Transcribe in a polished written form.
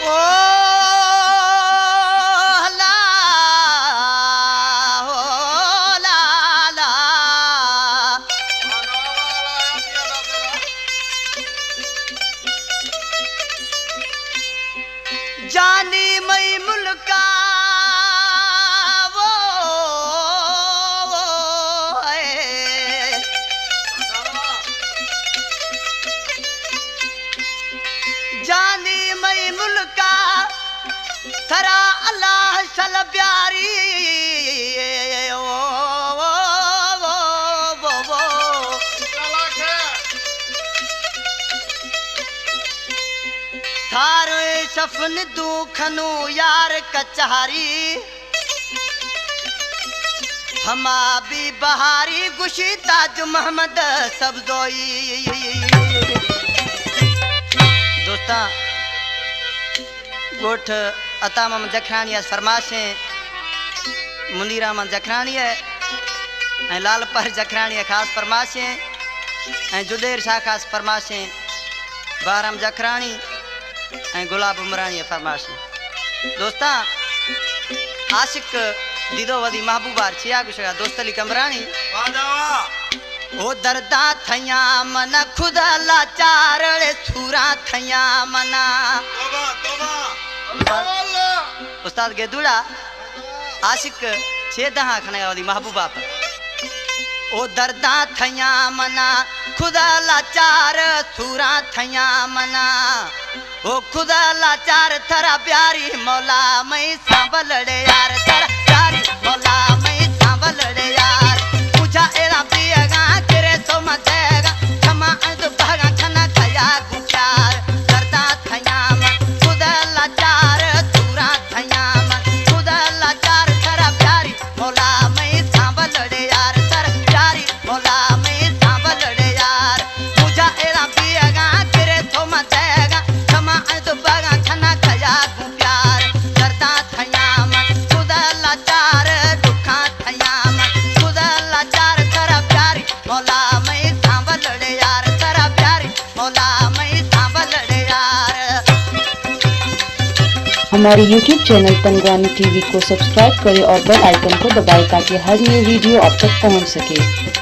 ओ ला हो ला ला जानी मई मुल्का जानी मई मुल्का थरा अल्लाह सल प्यारी थारो सफन दुखनु यार कचारी हमा भी बहारी गुशी ताज मोहम्मद सब्जोई दोस्ता गोठ अता मम जखरानी फरमाशे मुंदीरा मन जखरानी है लाल पर जखरानी खास फरमाशे जुडेर शाह खास फरमाशे बारम जखरानी गुलाब उमरानी फरमाशे दोस्ता आशिक दीदो वदी महबूबार छिया गुशा दोस्तली कमरानी ओ दर्दा थया मन खुदा लाचार छुरा थया मना उस्ताद गेदुड़ा आशिक छे दहा खने वाली महबूबा पर ओ दर्दा थया मना खुदा लाचार छुरा थया मना ओ खुदा लाचार थरा प्यारी मौला मैं सांभलड़े यार थरा प्यारी मौला मैं सांभलड़े यार पूछा एरा पिएगा तेरे तो मचेगा क्षमा अंत भागा छना खया गुचार करता थया मन खुदा लाचार छुरा थया मन खुदा लाचार थरा प्यारी मौला मैं सांभलड़े यार थरा प्यारी मौला मैं सांभलड़े यार पूछा एरा पिएगा तेरे तो मचेगा क्षमा अंत भागा छना खया गुचार करता थया मन खुदा लाचार दुखा थया मन खुदा लाचार थरा प्यारी मौला मैं सांभलड़े यार थरा प्यारी मौला मैं सांभलड़े यार। हमारे YouTube चैनल पंगवानी टीवी को सब्सक्राइब करें और बेल आइकन को दबाएं ताकि हर नई वीडियो आप तक पहुंच सके।